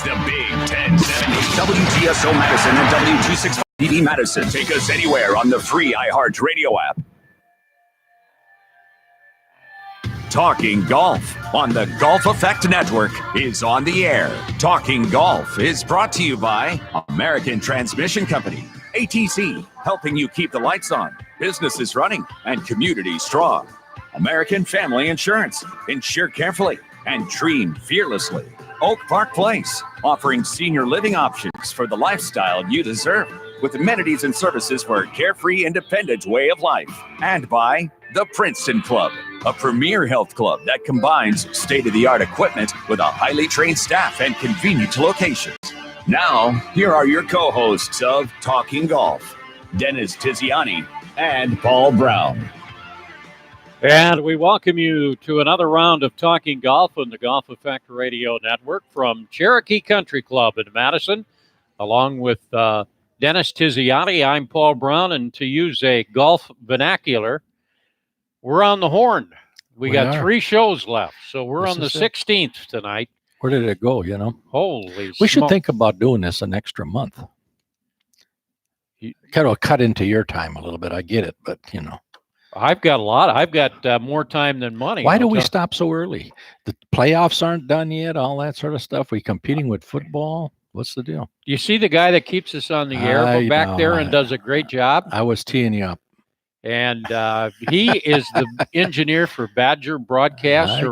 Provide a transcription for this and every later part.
the Big 1070 WGSO Madison and W265 TV Madison. Take us anywhere on the free iHeartRadio app. Talking Golf on the Golf Effect Network is on the air. Talking Golf is brought to you by American Transmission Company, ATC, helping you keep the lights on, businesses running, and communities strong. American Family Insurance, insure carefully and dream fearlessly. Oak Park Place, offering senior living options for the lifestyle you deserve, with amenities and services for a carefree, independent way of life. And by the Princeton Club, a premier health club that combines state-of-the-art equipment with a highly trained staff and convenient locations. Now, here are your co-hosts of Talking Golf, Dennis Tiziani and Paul Brown. And we welcome you to another round of Talking Golf on the Golf Effect Radio Network from Cherokee Country Club in Madison. Along with Dennis Tiziani, I'm Paul Brown, and to use a golf vernacular, we're on the horn. We got 3 shows left, so we're on the 16th tonight. Where did it go, you know? Holy We should think about doing this an extra month. You kind of cut into your time a little bit. I get it, but, you know. I've got a lot. I've got more time than money. Why do we stop so early? The playoffs aren't done yet, all that sort of stuff. We competing with football. What's the deal? You see the guy that keeps us on the air back there and does a great job? I was teeing you up. And he is the engineer for Badger broadcast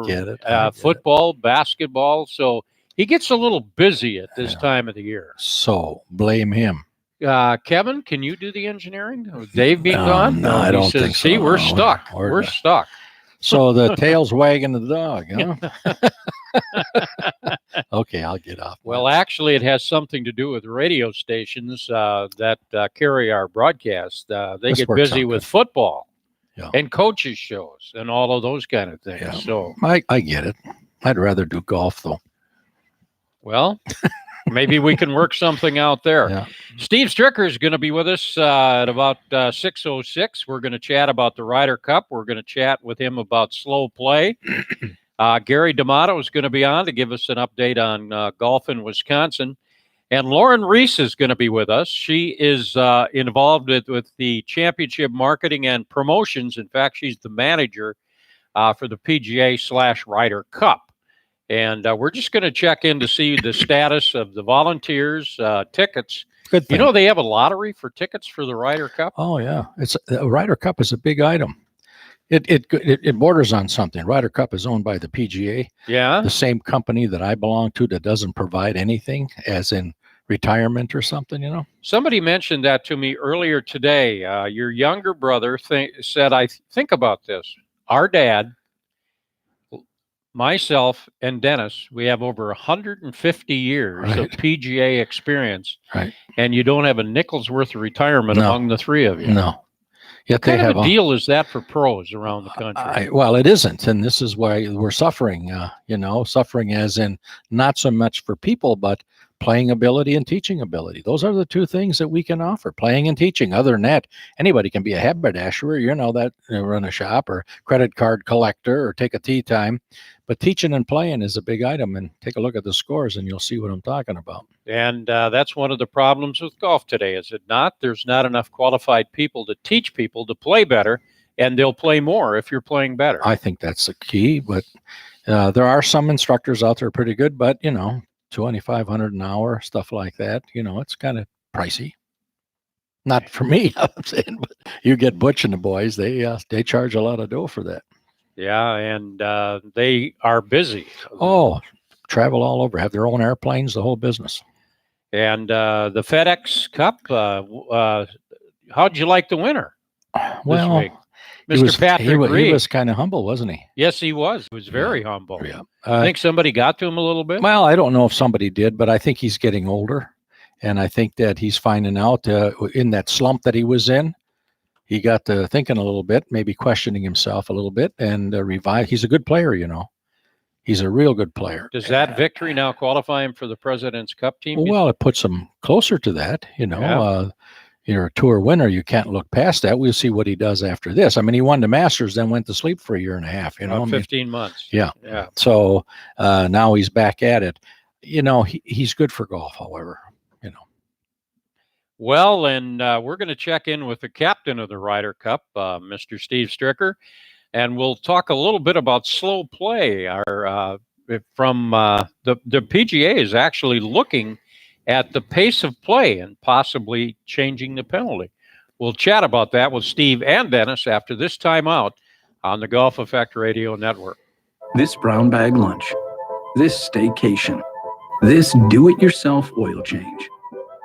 football, basketball. So he gets a little busy at this time of the year. So blame him. Kevin, can you do the engineering? Dave being gone? No, I don't think so. See, we're stuck. We're stuck. So the tail's wagging the dog, huh? Okay, I'll get off. Well, actually, it has something to do with radio stations that carry our broadcast. They get busy with football and coaches' shows and all of those kind of things. Yeah. So I get it. I'd rather do golf, though. Well, maybe we can work something out there. Yeah. Steve Stricker is going to be with us at about 6:06. We're going to chat about the Ryder Cup. We're going to chat with him about slow play. Gary D'Amato is going to be on to give us an update on golf in Wisconsin. And Lauren Reese is going to be with us. She is involved with the championship marketing and promotions. In fact, she's the manager for the PGA/Ryder Cup. And we're just going to check in to see the status of the volunteers, tickets. Good thing. You know, they have a lottery for tickets for the Ryder Cup. Oh, yeah. The Ryder Cup is a big item. It borders on something. Ryder Cup is owned by the PGA. Yeah. The same company that I belong to that doesn't provide anything, as in retirement or something, you know? Somebody mentioned that to me earlier today. Your younger brother said, I think about this. Our dad, myself, and Dennis, we have over 150 years of PGA experience. Right. And you don't have a nickel's worth of retirement among the three of you. No. Yet what kind of a deal is that for pros around the country? Well, it isn't. And this is why we're suffering, suffering as in not so much for people, but playing ability and teaching ability. Those are the 2 things that we can offer, playing and teaching. Other than that, anybody can be a haberdasher, run a shop or credit card collector or take a tee time. But teaching and playing is a big item. And take a look at the scores and you'll see what I'm talking about. And that's one of the problems with golf today, is it not? There's not enough qualified people to teach people to play better, and they'll play more if you're playing better. I think that's the key. But there are some instructors out there pretty good, but, $2,500 an hour, stuff like that. It's kind of pricey. Not for me, I'm saying, but you get Butch and the boys, they charge a lot of dough for that. Yeah, and they are busy. Oh, travel all over, have their own airplanes, the whole business. And the FedEx Cup, how'd you like the winner this week? Mr. Patrick Reed. He was kind of humble, wasn't he? Yes, he was. He was very humble. Yeah. I think somebody got to him a little bit. Well, I don't know if somebody did, but I think he's getting older. And I think that he's finding out in that slump that he was in, he got to thinking a little bit, maybe questioning himself a little bit, and revive. He's a good player, He's a real good player. Does that victory now qualify him for the President's Cup team? Well, it puts him closer to that, Yeah. You're a tour winner. You can't look past that. We'll see what he does after this. I mean, he won the Masters, then went to sleep for a year and a half. 15 months. Yeah. So now he's back at it. he's good for golf, however. Well, and we're going to check in with the captain of the Ryder Cup, Mr. Steve Stricker, and we'll talk a little bit about slow play. The PGA is actually looking at the pace of play and possibly changing the penalty. We'll chat about that with Steve and Dennis after this timeout on the Golf Effect Radio Network. This brown bag lunch, this staycation, this do-it-yourself oil change,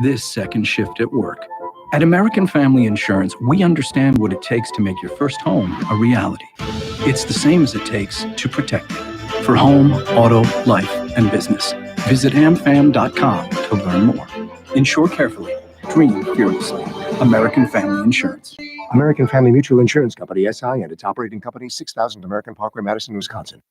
this second shift at work. At American Family Insurance, we understand what it takes to make your first home a reality. It's the same as it takes to protect it. For home, auto, life, and business. Visit amfam.com to learn more. Insure carefully. Dream fearlessly. American Family Insurance. American Family Mutual Insurance Company, SI, and its operating company, 6000 American Parkway, Madison, Wisconsin.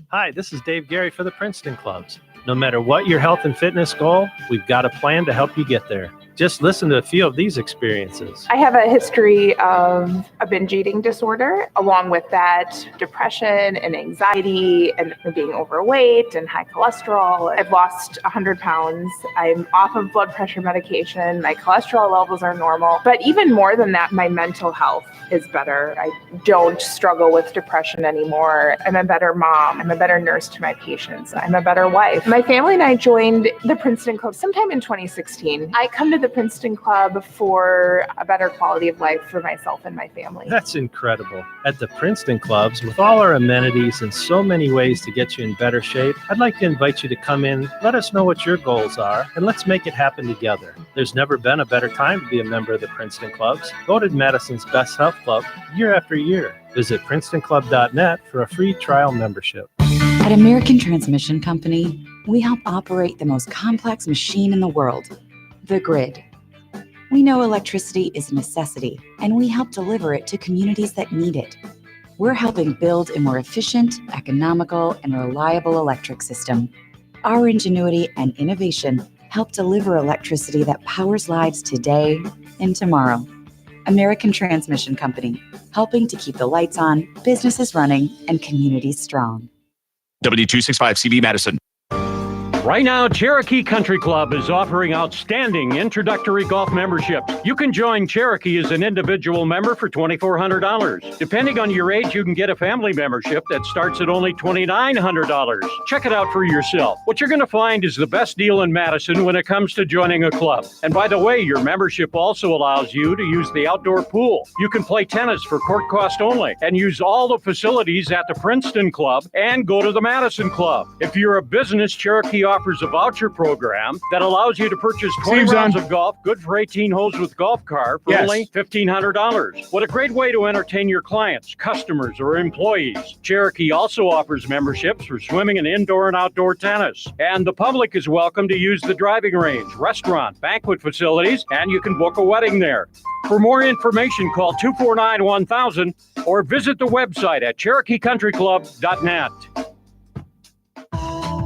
Hi, this is Dave Gary for the Princeton Clubs. No matter what your health and fitness goal, we've got a plan to help you get there. Just listen to a few of these experiences. I have a history of a binge eating disorder, along with that depression and anxiety and being overweight and high cholesterol. I've lost 100 pounds. I'm off of blood pressure medication. My cholesterol levels are normal. But even more than that, my mental health is better. I don't struggle with depression anymore. I'm a better mom. I'm a better nurse to my patients. I'm a better wife. My family and I joined the Princeton Club sometime in 2016. I come to the Princeton Club for a better quality of life for myself and my family. That's incredible. At the Princeton Clubs, with all our amenities and so many ways to get you in better shape, I'd like to invite you to come in, let us know what your goals are, and let's make it happen together. There's never been a better time to be a member of the Princeton Clubs, voted Madison's best health club year after year. Visit PrincetonClub.net for a free trial membership. At American Transmission Company, we help operate the most complex machine in the world, the grid. We know electricity is a necessity, and we help deliver it to communities that need it. We're helping build a more efficient, economical, and reliable electric system. Our ingenuity and innovation help deliver electricity that powers lives today and tomorrow. American Transmission Company, helping to keep the lights on, businesses running, and communities strong. W265CB Madison. Right now, Cherokee Country Club is offering outstanding introductory golf memberships. You can join Cherokee as an individual member for $2,400. Depending on your age, you can get a family membership that starts at only $2,900. Check it out for yourself. What you're going to find is the best deal in Madison when it comes to joining a club. And by the way, your membership also allows you to use the outdoor pool. You can play tennis for court cost only and use all the facilities at the Princeton Club and go to the Madison Club. If you're a business, Cherokee offers a voucher program that allows you to purchase 20 rounds of golf, good for 18 holes with golf cart for only $1,500. What a great way to entertain your clients, customers, or employees. Cherokee also offers memberships for swimming and indoor and outdoor tennis. And the public is welcome to use the driving range, restaurant, banquet facilities, and you can book a wedding there. For more information, call 249-1000 or visit the website at CherokeeCountryClub.net.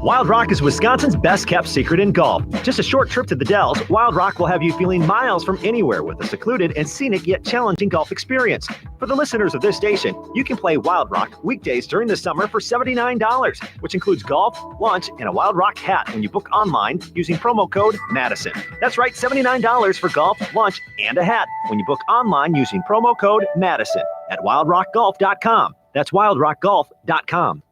Wild Rock is Wisconsin's best-kept secret in golf. Just a short trip to the Dells, Wild Rock will have you feeling miles from anywhere with a secluded and scenic yet challenging golf experience. For the listeners of this station, you can play Wild Rock weekdays during the summer for $79, which includes golf, lunch, and a Wild Rock hat when you book online using promo code Madison. That's right, $79 for golf, lunch, and a hat when you book online using promo code Madison at wildrockgolf.com. That's wildrockgolf.com.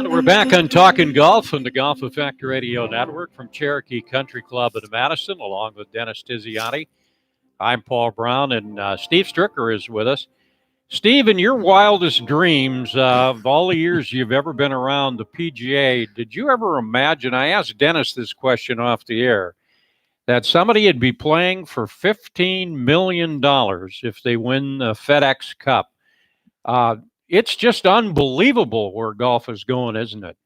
We're back on Talking Golf on the Golf Effect Radio Network from Cherokee Country Club in Madison, along with Dennis Tiziani. I'm Paul Brown, and Steve Stricker is with us. Steve, in your wildest dreams of all the years you've ever been around the PGA, did you ever imagine, I asked Dennis this question off the air, that somebody would be playing for $15 million if they win the FedEx Cup? It's just unbelievable where golf is going, isn't it?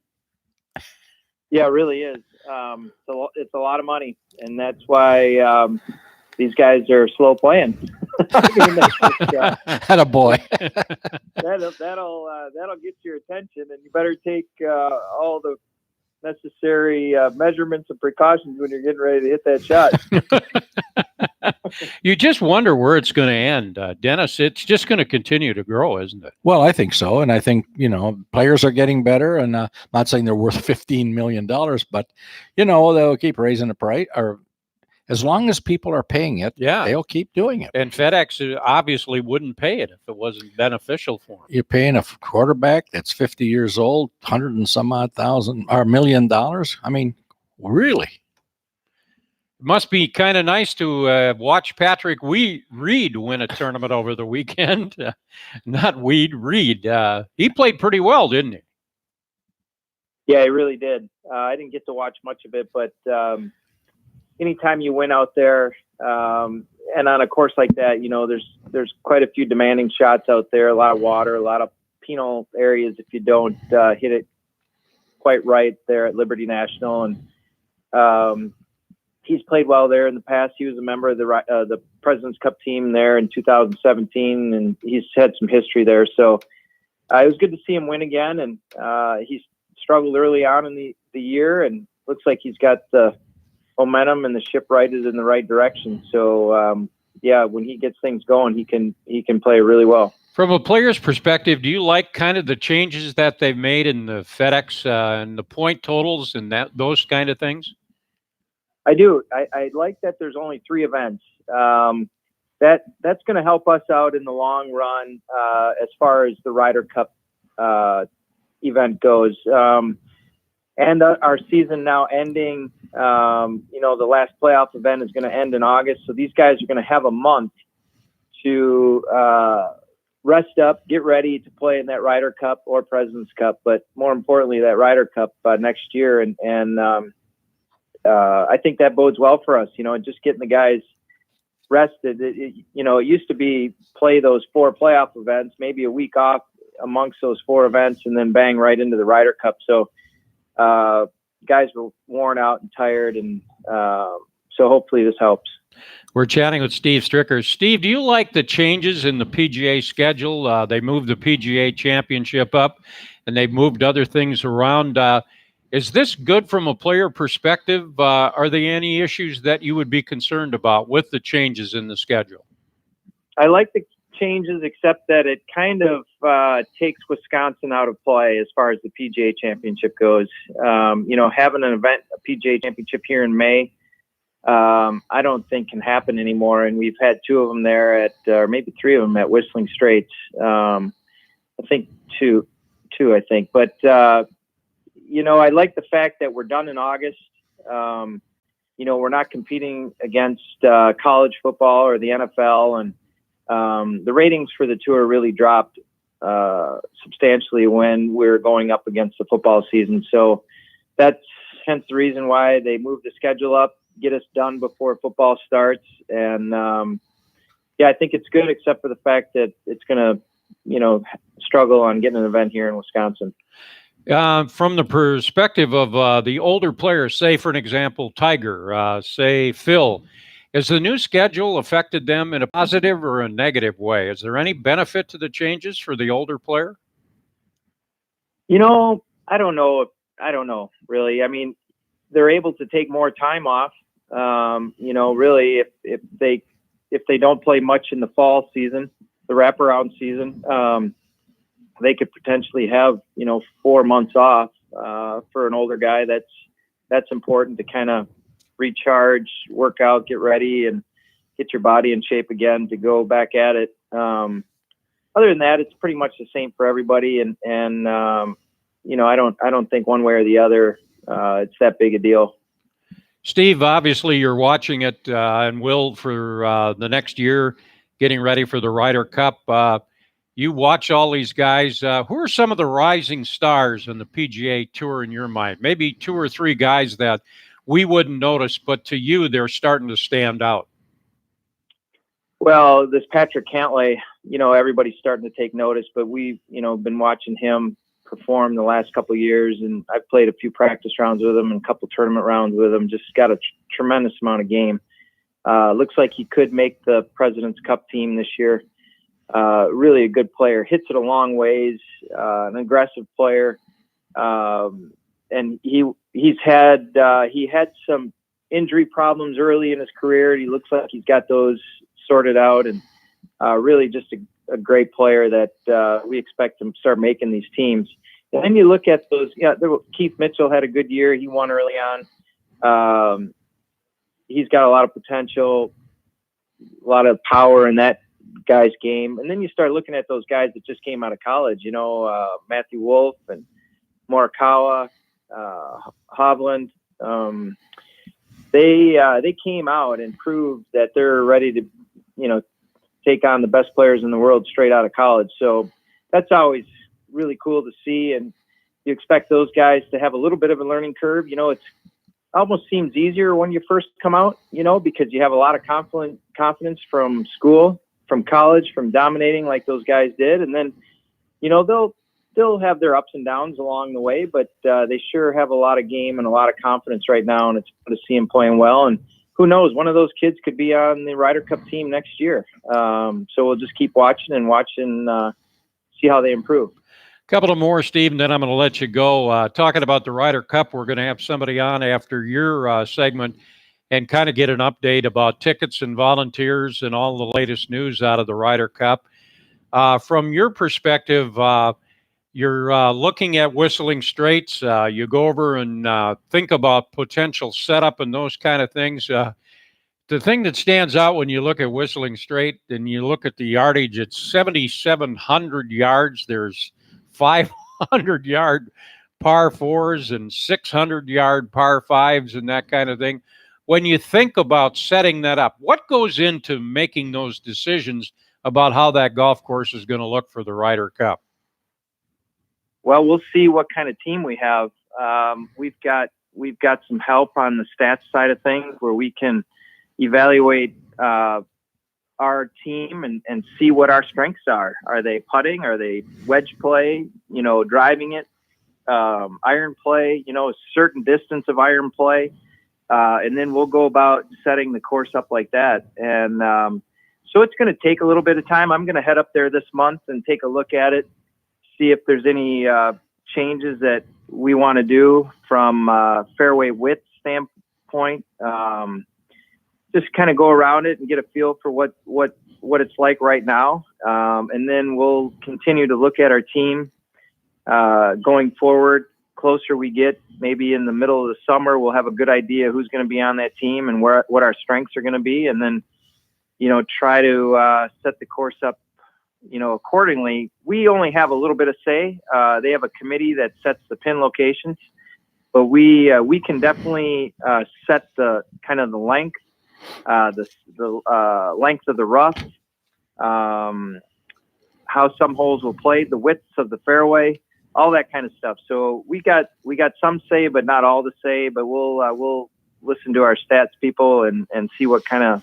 Yeah, it really is. It's a lot of money, and that's why these guys are slow playing. Attaboy. That'll get your attention, and you better take all the necessary measurements and precautions when you're getting ready to hit that shot. You just wonder where it's going to end, Dennis. It's just going to continue to grow, isn't it? Well, I think so, and I think players are getting better. And not saying they're worth $15 million, but they'll keep raising the price, or as long as people are paying it, they'll keep doing it. And FedEx obviously wouldn't pay it if it wasn't beneficial for them. You're paying a quarterback that's 50 years old, $100 and some odd thousand or $1 million. I mean, really? It must be kind of nice to watch Patrick Reed win a tournament over the weekend. Not Reed. He played pretty well, didn't he? Yeah, he really did. I didn't get to watch much of it, but anytime you win out there, and on a course like that, there's quite a few demanding shots out there, a lot of water, a lot of penal areas if you don't hit it quite right there at Liberty National. And he's played well there in the past. He was a member of the President's Cup team there in 2017, and he's had some history there. So it was good to see him win again. And he's struggled early on in the year, and looks like he's got the momentum and the ship righted in the right direction. So when he gets things going, he can play really well. From a player's perspective, do you like kind of the changes that they've made in the FedEx and the point totals and those kind of things? I do. I like that there's only 3 events. That's going to help us out in the long run as far as the Ryder Cup event goes. And our season now ending, the last playoff event is going to end in August. So these guys are going to have a month to rest up, get ready to play in that Ryder Cup or President's Cup, but more importantly, that Ryder Cup next year. And I think that bodes well for us, just getting the guys rested. It used to be play those 4 playoff events, maybe a week off amongst those 4 events, and then bang right into the Ryder Cup. So guys were worn out and tired, and so hopefully this helps. We're chatting with Steve Stricker. Steve, do you like the changes in the PGA schedule? They moved the PGA Championship up, and they've moved other things around. Is this good from a player perspective? Are there any issues that you would be concerned about with the changes in the schedule? I like the changes, except that it kind of takes Wisconsin out of play as far as the PGA Championship goes. Having an event, a PGA Championship here in May, I don't think can happen anymore. And we've had 2 of them there or maybe 3 of them at Whistling Straits. I think two, I think. But, I like the fact that we're done in August. We're not competing against college football or the NFL, and the ratings for the tour really dropped substantially when we're going up against the football season. So that's hence the reason why they moved the schedule up, get us done before football starts. And I think it's good, except for the fact that it's going to, struggle on getting an event here in Wisconsin. From the perspective of the older players, say, for an example, Tiger, say Phil, has the new schedule affected them in a positive or a negative way? Is there any benefit to the changes for the older player? I don't know. I don't know, really. I mean, they're able to take more time off. Really, if they don't play much in the fall season, the wraparound season, they could potentially have 4 months off for an older guy. That's important to kind of recharge, work out, get ready, and get your body in shape again to go back at it. Other than that, it's pretty much the same for everybody, and I don't think one way or the other it's that big a deal. Steve, obviously you're watching it and will for the next year, getting ready for the Ryder Cup. You watch all these guys. Who are some of the rising stars in the PGA Tour in your mind? Maybe 2 or 3 guys that we wouldn't notice, but to you, they're starting to stand out. Well, this Patrick Cantlay, everybody's starting to take notice, but we've, been watching him perform the last couple of years, and I've played a few practice rounds with him and a couple tournament rounds with him. Just got a tremendous amount of game. Looks like he could make the President's Cup team this year. Really a good player, hits it a long ways, an aggressive player. And he had some injury problems early in his career. He looks like he's got those sorted out, and really just a great player that we expect him to start making these teams. And then you look at those. Yeah, Keith Mitchell had a good year. He won early on. He's got a lot of potential, a lot of power in that guy's game. And then you start looking at those guys that just came out of college. Matthew Wolf and Morikawa, Hovland. They came out and proved that they're ready to, take on the best players in the world straight out of college. So that's always really cool to see. And you expect those guys to have a little bit of a learning curve. It's almost seems easier when you first come out, because you have a lot of confidence from school, from college, from dominating like those guys did. And then, they'll still have their ups and downs along the way, but they sure have a lot of game and a lot of confidence right now. And it's fun to see them playing well. And who knows, one of those kids could be on the Ryder Cup team next year. So we'll just keep watching, see how they improve. Couple of more, Steve, and then I'm going to let you go. Talking about the Ryder Cup, we're going to have somebody on after your segment and kind of get an update about tickets and volunteers and all the latest news out of the Ryder Cup. From your perspective, you're looking at Whistling Straits. You go over and think about potential setup and those kind of things. The thing that stands out when you look at Whistling Strait and you look at the yardage, it's 7,700 yards. There's 500-yard par fours and 600-yard par fives and that kind of thing. When you think about setting that up, what goes into making those decisions about how that golf course is going to look for the Ryder Cup? Well, we'll see what kind of team we have. We've got some help on the stats side of things where we can evaluate our team and see what our strengths are. Are they putting? Are they wedge play? Driving it, iron play, a certain distance of iron play. And then we'll go about setting the course up like that. And so it's going to take a little bit of time. I'm going to head up there this month and take a look at it, see if there's any changes that we want to do from fairway width standpoint. Just kind of go around it and get a feel for what it's like right now. And then we'll continue to look at our team going forward. Closer we get, maybe in the middle of the summer, we'll have a good idea who's going to be on that team and what our strengths are going to be. And then, try to set the course up, accordingly. We only have a little bit of say. They have a committee that sets the pin locations, but we can definitely set the kind of the length, the length of the rough, how some holes will play, the widths of the fairway, all that kind of stuff. So we got some say, but not all the say. But we'll listen to our stats people and see what kind of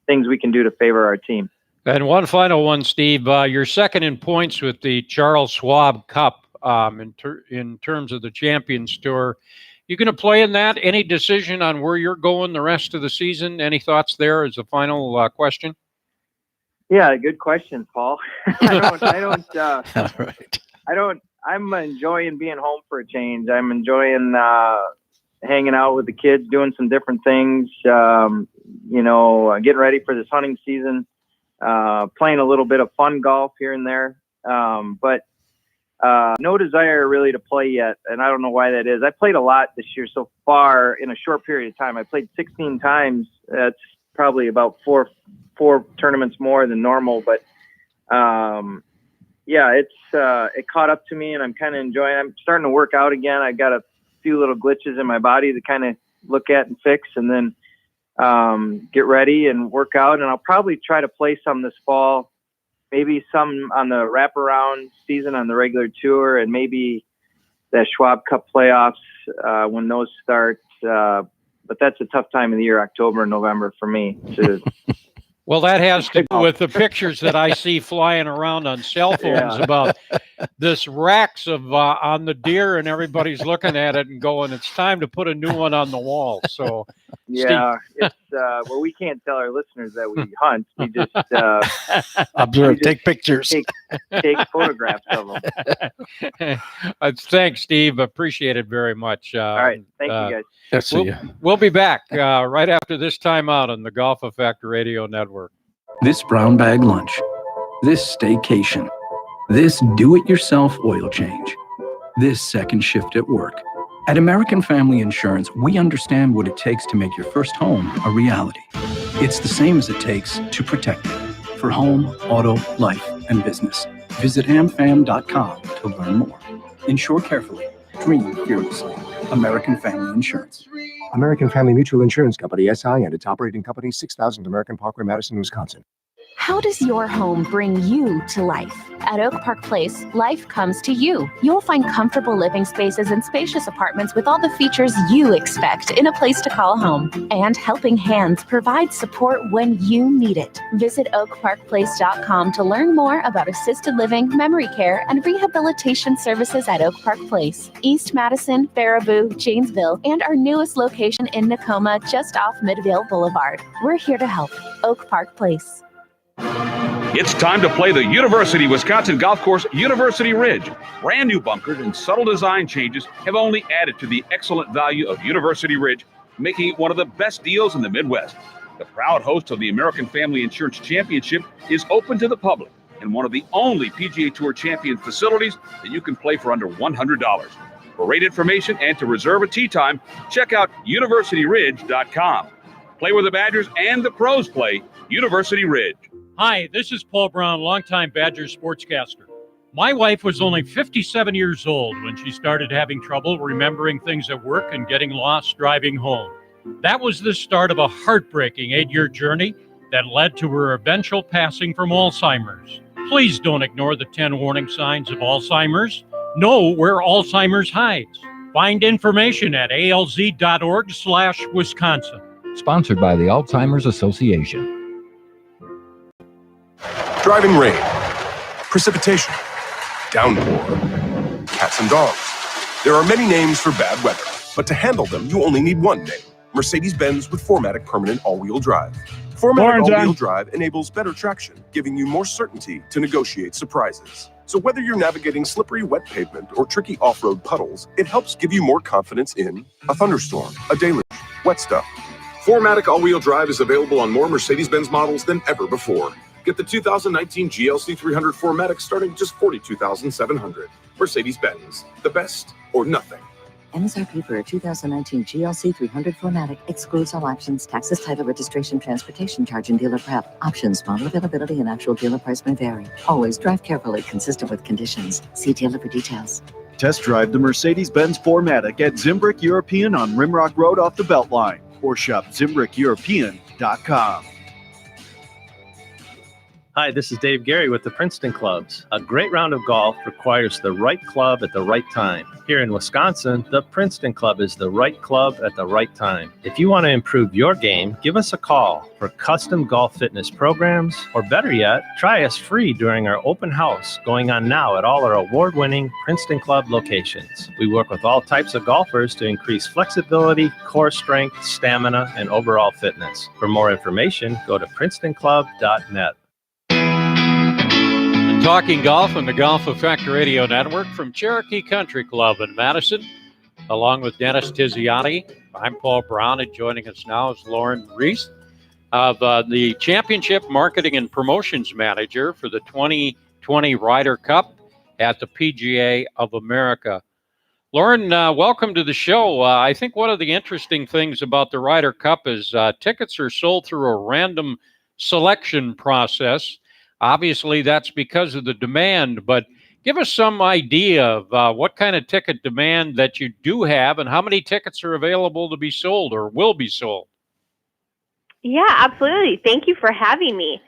things we can do to favor our team. And one final one, Steve. You're second in points with the Charles Schwab Cup in terms of the Champions Tour. You going to play in that? Any decision on where you're going the rest of the season? Any thoughts there as a final question? Yeah, good question, Paul. I'm enjoying being home for a change. I'm enjoying hanging out with the kids, doing some different things, getting ready for this hunting season, playing a little bit of fun golf here and there. But no desire really to play yet, and I don't know why that is. I played a lot this year so far in a short period of time. I played 16 times. That's probably about four tournaments more than normal, but it caught up to me, and I'm kind of enjoying it. I'm starting to work out again. I got a few little glitches in my body to kind of look at and fix, and then get ready and work out. And I'll probably try to play some this fall, maybe some on the wraparound season on the regular tour, and maybe the Schwab Cup playoffs when those start. But that's a tough time of the year, October and November for me to Well, that has to do with the pictures that I see flying around on cell phones about this racks of on the deer, and everybody's looking at it and going, "It's time to put a new one on the wall." So, yeah, well, we can't tell our listeners that we hunt. We just observe, take pictures, take photographs of them. Thanks, Steve. Appreciate it very much. All right, thank you guys. We'll be back right after this timeout on the Golf Effect Radio Network. This brown bag lunch, this staycation, this do-it-yourself oil change, this second shift at work. At American Family Insurance, we understand what it takes to make your first home a reality. It's the same as it takes to protect it. For home, auto, life, and business, visit amfam.com to learn more. Insure carefully. Dream fearlessly. American Family Insurance. American Family Mutual Insurance Company, SI, and its operating company, 6000 American Parkway, Madison, Wisconsin. How does your home bring you to life? At Oak Park Place, life comes to you. You'll find comfortable living spaces and spacious apartments with all the features you expect in a place to call home. And Helping Hands provides support when you need it. Visit oakparkplace.com to learn more about assisted living, memory care, and rehabilitation services at Oak Park Place, East Madison, Baraboo, Janesville, and our newest location in Tacoma, just off Midvale Boulevard. We're here to help. Oak Park Place. It's time to play the University Wisconsin golf course, University Ridge. Brand new bunkers and subtle design changes have only added to the excellent value of University Ridge, making it one of the best deals in the Midwest. The proud host of the American Family Insurance Championship is open to the public and one of the only PGA Tour Champion facilities that you can play for under $100. For rate information and to reserve a tee time, check out universityridge.com. Play where the Badgers and the pros play, University Ridge. Hi, this is Paul Brown, longtime Badgers sportscaster. My wife was only 57 years old when she started having trouble remembering things at work and getting lost driving home. That was the start of a heartbreaking 8-year journey that led to her eventual passing from Alzheimer's. Please don't ignore the 10 warning signs of Alzheimer's. Know where Alzheimer's hides. Find information at alz.org/Wisconsin. Sponsored by the Alzheimer's Association. Driving rain, precipitation, downpour, cats and dogs. There are many names for bad weather, but to handle them, you only need one name. Mercedes-Benz with 4MATIC Permanent All-Wheel Drive. 4MATIC All-Wheel Drive enables better traction, giving you more certainty to negotiate surprises. So whether you're navigating slippery, wet pavement or tricky off-road puddles, it helps give you more confidence in a thunderstorm, a deluge, wet stuff. 4MATIC All-Wheel Drive is available on more Mercedes-Benz models than ever before. Get the 2019 GLC 300 4MATIC starting at just $42,700. Mercedes-Benz, the best or nothing. MSRP for a 2019 GLC 300 4MATIC excludes all options, taxes, title, registration, transportation charge, and dealer prep. Options, model availability, and actual dealer price may vary. Always drive carefully, consistent with conditions. See dealer for details. Test drive the Mercedes-Benz 4MATIC at Zimbrick European on Rimrock Road off the Beltline, or shop ZimbrickEuropean.com. Hi, this is Dave Gary with the Princeton Clubs. A great round of golf requires the right club at the right time. Here in Wisconsin, the Princeton Club is the right club at the right time. If you want to improve your game, give us a call for custom golf fitness programs, or better yet, try us free during our open house going on now at all our award-winning Princeton Club locations. We work with all types of golfers to increase flexibility, core strength, stamina, and overall fitness. For more information, go to princetonclub.net. Talking golf on the Golf Effect Radio Network from Cherokee Country Club in Madison, along with Dennis Tiziani. I'm Paul Brown, and joining us now is Lauren Reese of the Championship Marketing and Promotions Manager for the 2020 Ryder Cup at the PGA of America. Lauren, welcome to the show. I think one of the interesting things about the Ryder Cup is tickets are sold through a random selection process. Obviously, that's because of the demand, but give us some idea of what kind of ticket demand that you do have and how many tickets are available to be sold or will be sold. Yeah, absolutely. Thank you for having me.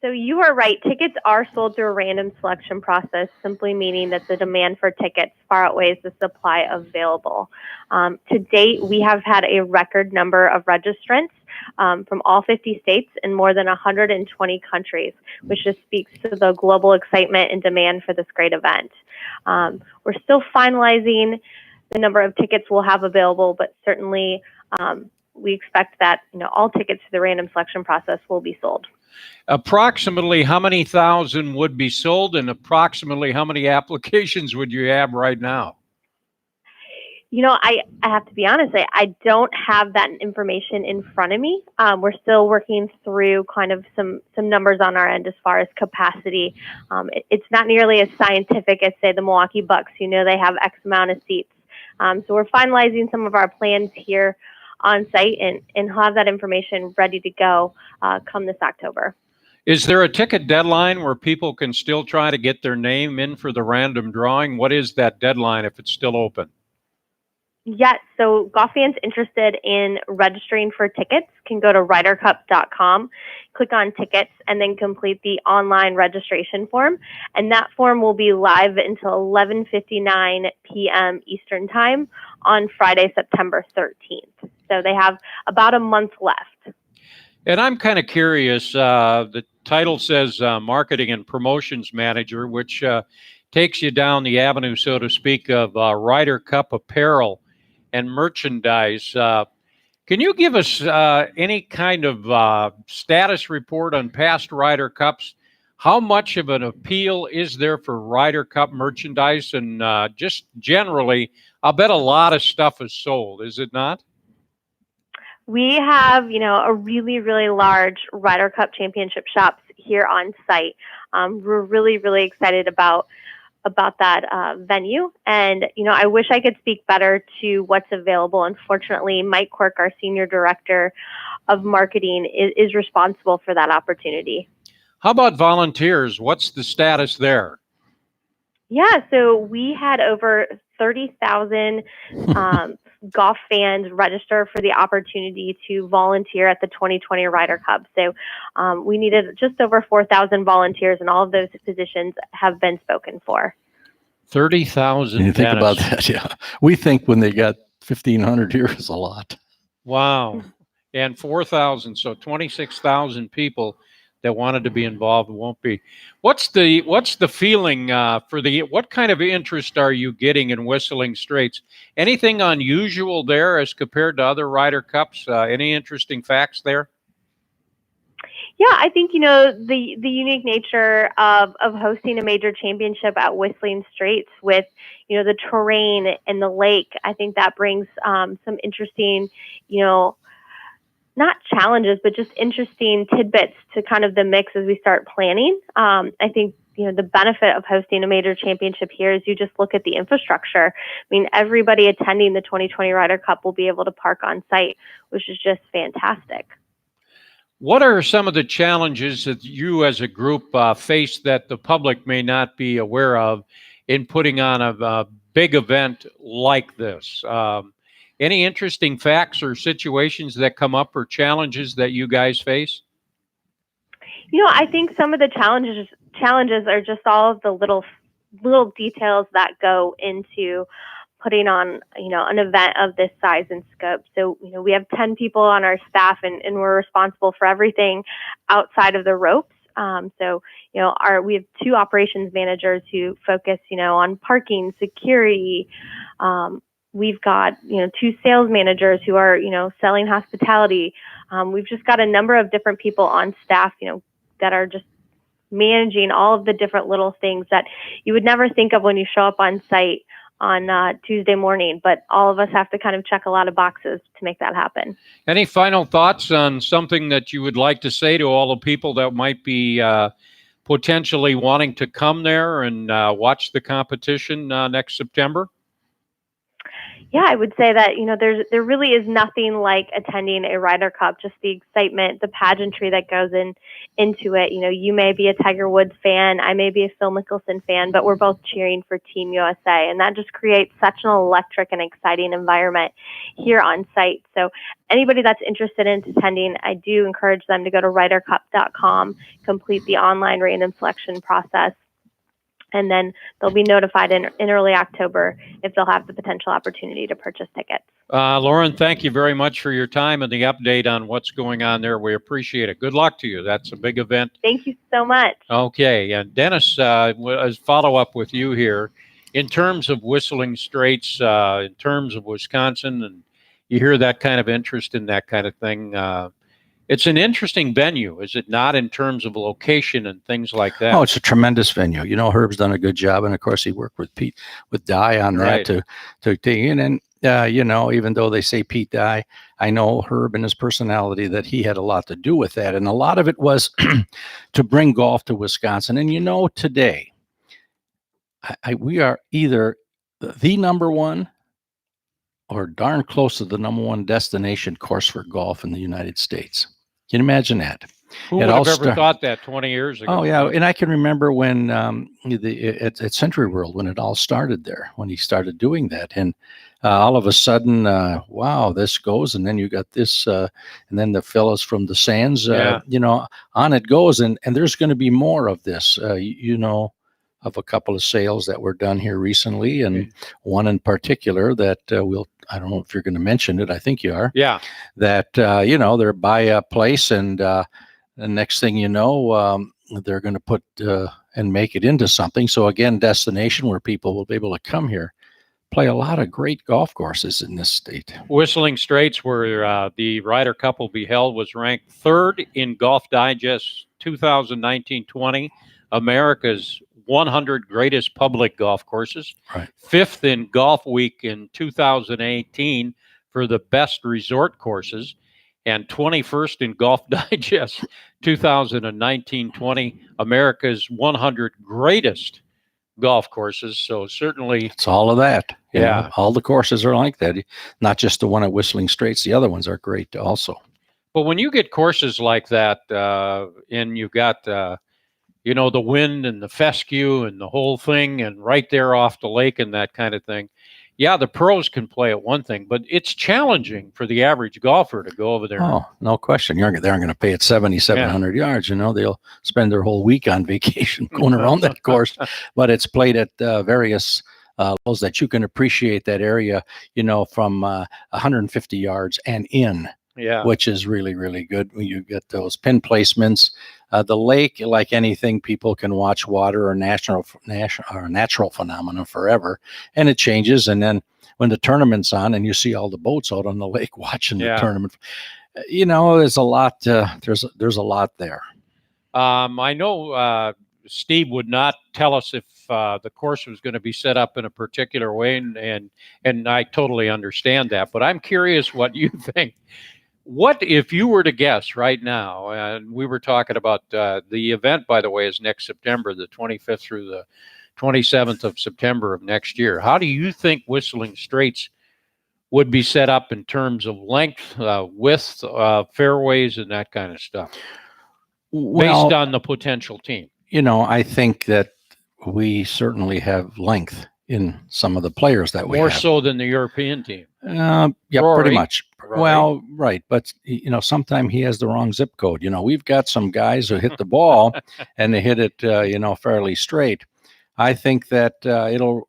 So you are right. Tickets are sold through a random selection process, simply meaning that the demand for tickets far outweighs the supply available. To date, we have had a record number of registrants from all 50 states and more than 120 countries, which just speaks to the global excitement and demand for this great event. We're still finalizing the number of tickets we'll have available, but certainly we expect that, all tickets to the random selection process will be sold. Approximately how many thousand would be sold, and approximately how many applications would you have right now? I have to be honest, I don't have that information in front of me. We're still working through kind of some numbers on our end as far as capacity. It's not nearly as scientific as, say, the Milwaukee Bucks. They have X amount of seats. So we're finalizing some of our plans here on site and have that information ready to go come this October. Is there a ticket deadline where people can still try to get their name in for the random drawing? What is that deadline if it's still open? Yes, so golf fans interested in registering for tickets can go to rydercup.com, click on tickets, and then complete the online registration form. And that form will be live until 11:59 p.m. Eastern Time on Friday, September 13th. So they have about a month left. And I'm kind of curious, the title says Marketing and Promotions Manager, which takes you down the avenue, so to speak, of Ryder Cup apparel and merchandise. Can you give us any kind of status report on past Ryder Cups? How much of an appeal is there for Ryder Cup merchandise? And just generally, I'll bet a lot of stuff is sold, is it not? We have, a really, really large Ryder Cup championship shops here on site. We're really, really excited about that venue. And, I wish I could speak better to what's available. Unfortunately, Mike Quirk, our Senior Director of Marketing, is responsible for that opportunity. How about volunteers? What's the status there? Yeah, so we had over 30,000 golf fans register for the opportunity to volunteer at the 2020 Ryder Cup. So we needed just over 4,000 volunteers, and all of those positions have been spoken for. 30,000. You think about that, yeah. We think when they got 1,500 here is a lot. Wow. And 4,000, so 26,000 people that wanted to be involved won't be. What's the feeling what kind of interest are you getting in Whistling Straits? Anything unusual there as compared to other Ryder Cups? Any interesting facts there? Yeah, I think, the unique nature of hosting a major championship at Whistling Straits with, the terrain and the lake, I think that brings some interesting, not challenges, but just interesting tidbits to kind of the mix as we start planning. I think, the benefit of hosting a major championship here is you just look at the infrastructure. I mean, everybody attending the 2020 Ryder Cup will be able to park on site, which is just fantastic. What are some of the challenges that you as a group face that the public may not be aware of in putting on a big event like this? Any interesting facts or situations that come up or challenges that you guys face? I think some of the challenges are just all of the little details that go into putting on, an event of this size and scope. So, we have 10 people on our staff and we're responsible for everything outside of the ropes. We have 2 operations managers who focus, on parking, security. We've got, 2 sales managers who are, selling hospitality. We've just got a number of different people on staff, that are just managing all of the different little things that you would never think of when you show up on site on Tuesday morning. But all of us have to kind of check a lot of boxes to make that happen. Any final thoughts on something that you would like to say to all the people that might be potentially wanting to come there and watch the competition next September? Yeah, I would say that, there really is nothing like attending a Ryder Cup, just the excitement, the pageantry that goes into it. You may be a Tiger Woods fan, I may be a Phil Mickelson fan, but we're both cheering for Team USA. And that just creates such an electric and exciting environment here on site. So anybody that's interested in attending, I do encourage them to go to rydercup.com, complete the online random selection process. And then they'll be notified in early October if they'll have the potential opportunity to purchase tickets. Lauren, thank you very much for your time and the update on what's going on there. We appreciate it. Good luck to you. That's a big event. Thank you so much. Okay. And Dennis, as follow-up with you here, in terms of Whistling Straits, in terms of Wisconsin, and you hear that kind of interest in that kind of thing. It's an interesting venue, is it not, in terms of location and things like that? Oh, it's a tremendous venue. You know, Herb's done a good job, and of course he worked with Dye on that to take in. And you know, even though they say Pete Dye, I know Herb and his personality that he had a lot to do with that, and a lot of it was to bring golf to Wisconsin. And you know, today we are either the number one or darn close to the number one destination course for golf in the United States. Can you imagine that? Who would have ever thought that 20 years ago? Oh, yeah. And I can remember when at Century World, when it all started there, when he started doing that. And all of a sudden, wow, this goes. And then you got this, and then the fellows from the Sands, you know, on it goes. And there's going to be more of this, you know, of a couple of sales that were done here recently. And one in particular that I don't know if you're going to mention it. I think you are. Yeah. That, you know, they're by a place, and the next thing you know, they're going to put and make it into something. So again, destination where people will be able to come here, play a lot of great golf courses in this state. Whistling Straits, where the Ryder Cup will be held, was ranked 3rd in Golf Digest 2019-20, America's 100 greatest public golf courses. Right. 5th in Golf Week in 2018 for the best resort courses, and 21st in Golf Digest 2019-20, America's 100 greatest golf courses. So certainly it's all of that. You Yeah. know, all the courses are like that. Not just the one at Whistling Straits. The other ones are great also. But when you get courses like that, and you've got, you know, the wind and the fescue and the whole thing, and right there off the lake and that kind of thing, yeah, the pros can play at one thing, but it's challenging for the average golfer to go over there. Oh, no question. They aren't going to pay it 7,700 yards. You know, they'll spend their whole week on vacation going around that course. But it's played at various levels that you can appreciate that area, you know, from 150 yards and in. Yeah. Which is really, really good when you get those pin placements. The lake, like anything, people can watch water or natural phenomena forever, and it changes. And then when the tournament's on, and you see all the boats out on the lake watching the tournament, you know, there's a lot. There's a lot there. I know Steve would not tell us if the course was going to be set up in a particular way, and I totally understand that. But I'm curious what you think. What if you were to guess right now, and we were talking about the event, by the way, is next September, the 25th through the 27th of September of next year. How do you think Whistling Straits would be set up in terms of length, width, fairways, and that kind of stuff, based on the potential team? You know, I think that we certainly have length in some of the players that we More have. so than the European team. Yeah, Rory. pretty much. Rory. Well, right. But, you know, sometimes he has the wrong zip code. You know, we've got some guys who hit the ball and they hit it, you know, fairly straight. I think that it'll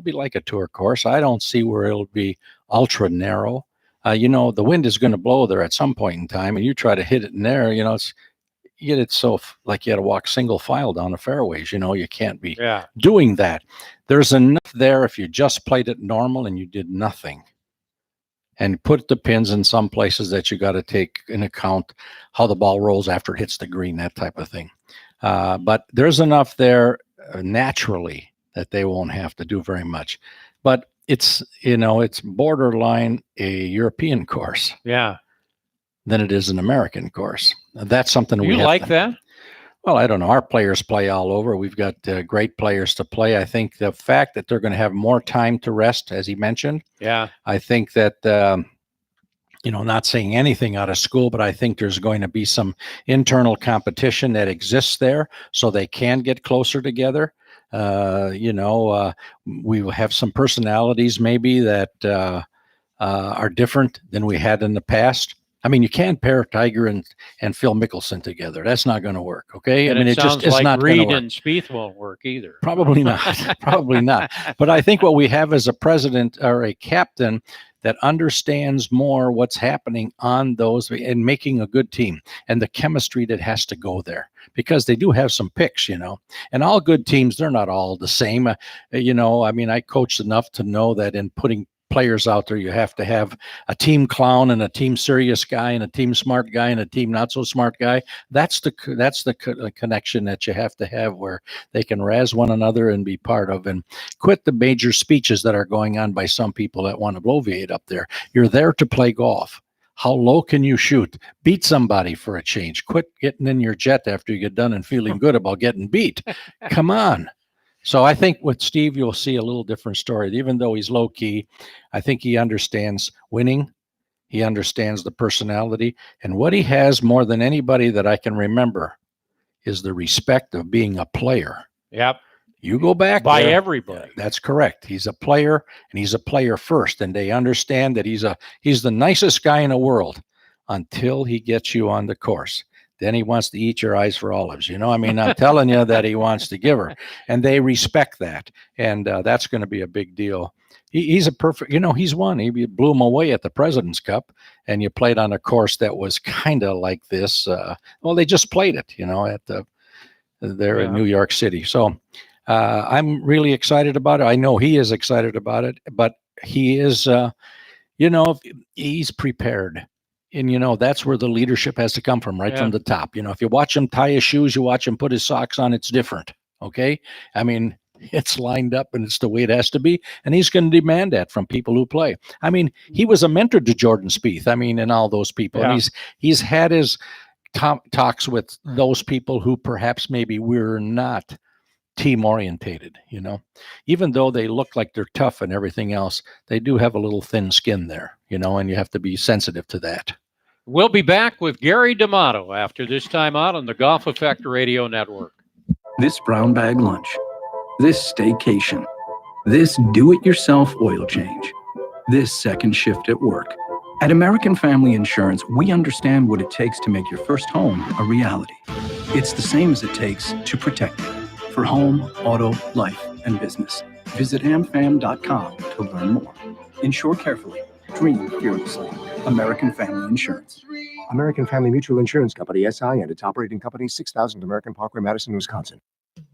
be like a tour course. I don't see where it'll be ultra narrow. You know, the wind is going to blow there at some point in time, and you try to hit it in there, you know, you get it so like you had to walk single file down the fairways. You know, you can't be doing that. There's enough there if you just played it normal and you did nothing, and put the pins in some places that you got to take in account how the ball rolls after it hits the green, that type of thing. But there's enough there naturally that they won't have to do very much. But it's, you know, it's borderline a European course. Yeah. Than it is an American course. That's something You like that? Well, I don't know. Our players play all over. We've got great players to play. I think the fact that they're going to have more time to rest, as he mentioned. Yeah. I think that, you know, not saying anything out of school, but I think there's going to be some internal competition that exists there so they can get closer together. You know, we will have some personalities maybe that are different than we had in the past. I mean, you can't pair Tiger and Phil Mickelson together. That's not going to work. Okay. And I mean, it it's sounds it's like not Reed going to work. and Spieth won't work either. Probably not. Probably not. But I think what we have is a president or a captain that understands more what's happening on those and making a good team and the chemistry that has to go there, because they do have some picks, you know, and all good teams, they're not all the same. You know, I mean, I coached enough to know that in putting players out there. You have to have a team clown and a team serious guy and a team smart guy and a team not so smart guy. That's the connection that you have to have, where they can razz one another and be part of, and quit the major speeches that are going on by some people that want to bloviate up there. You're there to play golf. How low can you shoot? Beat somebody for a change. Quit getting in your jet after you get done and feeling good about getting beat. Come on. So I think with Steve, you'll see a little different story. Even though he's low key, I think he understands winning. He understands the personality. And what he has more than anybody that I can remember is the respect of being a player. Yep. You go back by there, everybody. That's correct. He's a player, and he's a player first. And they understand that he's the nicest guy in the world until he gets you on the course. Then he wants to eat your eyes for olives. You know, I mean, I'm telling you that he wants to give her, and they respect that. And that's going to be a big deal. He's a perfect, he's won. He blew him away at the President's Cup, and you played on a course that was kind of like this. Well, they just played it, at in New York City. So I'm really excited about it. I know he is excited about it, but he is, he's prepared. And, that's where the leadership has to come from, right from the top. If you watch him tie his shoes, you watch him put his socks on, it's different. Okay. I mean, it's lined up and it's the way it has to be. And he's going to demand that from people who play. I mean, he was a mentor to Jordan Spieth. I mean, and all those people. Yeah. And he's had his talks with those people who perhaps maybe we're not team orientated, even though they look like they're tough and everything else, they do have a little thin skin there, and you have to be sensitive to that. We'll be back with Gary D'Amato after this time out on the Golf Effect Radio Network. This brown bag lunch, this staycation, this do-it-yourself oil change, this second shift at work. At American Family Insurance, we understand what it takes to make your first home a reality. It's the same as it takes to protect it. For home, auto, life, and business. Visit amfam.com to learn more. Insure carefully. Dream fearlessly. American Family Insurance. American Family Mutual Insurance Company, SI, and its operating company, 6000 American Parkway, Madison, Wisconsin.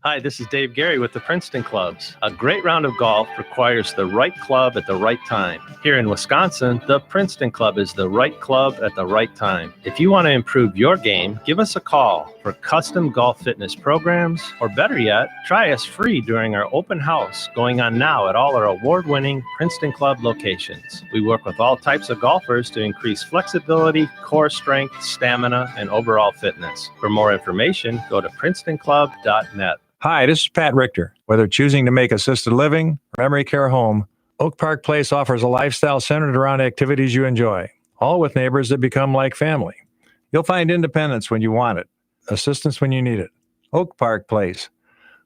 Hi, this is Dave Gary with the Princeton Clubs. A great round of golf requires the right club at the right time. Here in Wisconsin, the Princeton Club is the right club at the right time. If you want to improve your game, give us a call for custom golf fitness programs, or better yet, try us free during our open house going on now at all our award-winning Princeton Club locations. We work with all types of golfers to increase flexibility, core strength, stamina, and overall fitness. For more information, go to PrincetonClub.net. Hi, this is Pat Richter. Whether choosing to make assisted living or memory care home, Oak Park Place offers a lifestyle centered around activities you enjoy, all with neighbors that become like family. You'll find independence when you want it, assistance when you need it. Oak Park Place.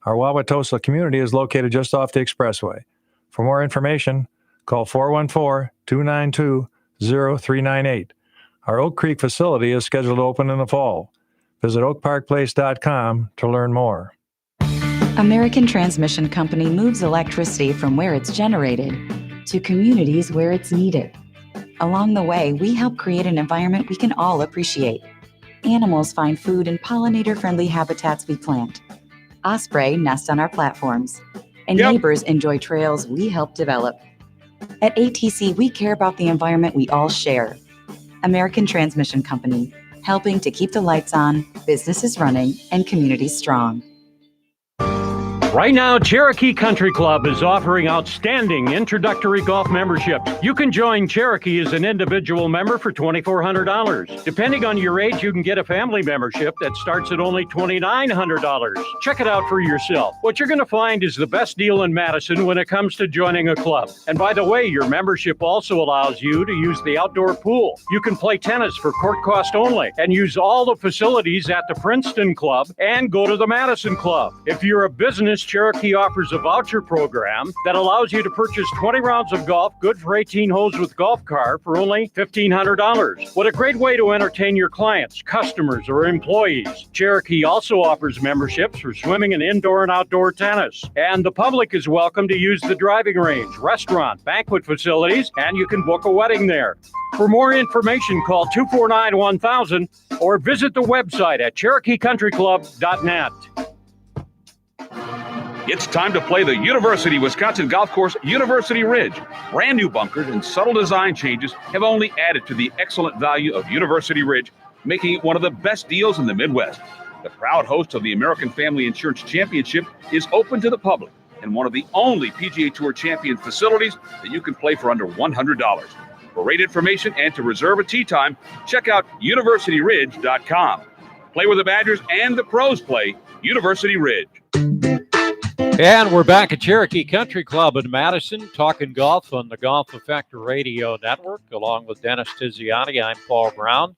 Our Wauwatosa community is located just off the expressway. For more information, call 414-292-0398. Our Oak Creek facility is scheduled to open in the fall. Visit oakparkplace.com to learn more. American Transmission Company moves electricity from where it's generated to communities where it's needed. Along the way, we help create an environment we can all appreciate. Animals find food in pollinator-friendly habitats we plant. Osprey nests on our platforms, and neighbors enjoy trails we help develop. At ATC, we care about the environment we all share. American Transmission Company, helping to keep the lights on, businesses running, and communities strong. Right now, Cherokee Country Club is offering outstanding introductory golf memberships. You can join Cherokee as an individual member for $2,400. Depending on your age, you can get a family membership that starts at only $2,900. Check it out for yourself. What you're going to find is the best deal in Madison when it comes to joining a club. And by the way, your membership also allows you to use the outdoor pool. You can play tennis for court cost only and use all the facilities at the Princeton Club and go to the Madison Club. If you're a business, Cherokee offers a voucher program that allows you to purchase 20 rounds of golf, good for 18 holes with golf cart for only $1,500. What a great way to entertain your clients, customers, or employees. Cherokee also offers memberships for swimming and indoor and outdoor tennis. And the public is welcome to use the driving range, restaurant, banquet facilities, and you can book a wedding there. For more information, call 249-1000 or visit the website at CherokeeCountryClub.net. It's time to play the University Wisconsin Golf Course University Ridge. Brand new bunkers and subtle design changes have only added to the excellent value of University Ridge, making it one of the best deals in the Midwest. The proud host of the American Family Insurance Championship is open to the public and one of the only PGA Tour champion facilities that you can play for under $100. For rate information and to reserve a tee time, check out universityridge.com. Play where the Badgers and the pros play, University Ridge. And we're back at Cherokee Country Club in Madison, talking golf on the Golf Effect Radio Network, along with Dennis Tiziani. I'm Paul Brown.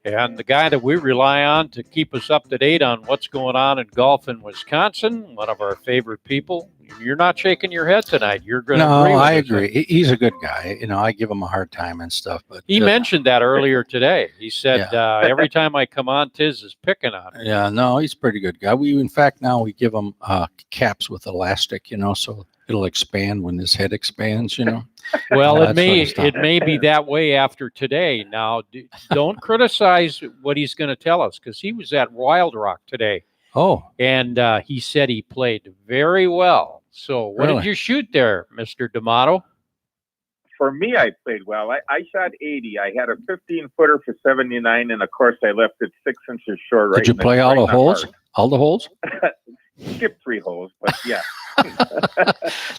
And the guy that we rely on to keep us up to date on what's going on in golf in Wisconsin, one of our favorite people. You're not shaking your head tonight. You're going to agree with I us. agree. He's a good guy. I give him a hard time and stuff. But He mentioned that earlier today. He said, every time I come on, Tiz is picking on me. Yeah, no, he's a pretty good guy. In fact, now we give him caps with elastic, so it'll expand when his head expands, Well, it That's may be that way after today. Now, don't criticize what he's going to tell us, because he was at Wild Rock today. Oh. And he said he played very well. So what did you shoot there, Mr. D'Amato? For me, I played well. I shot 80. I had a 15-footer for 79, and of course, I left it 6 inches short. Did you play all the holes? All the holes? Skipped 3 holes, but yeah.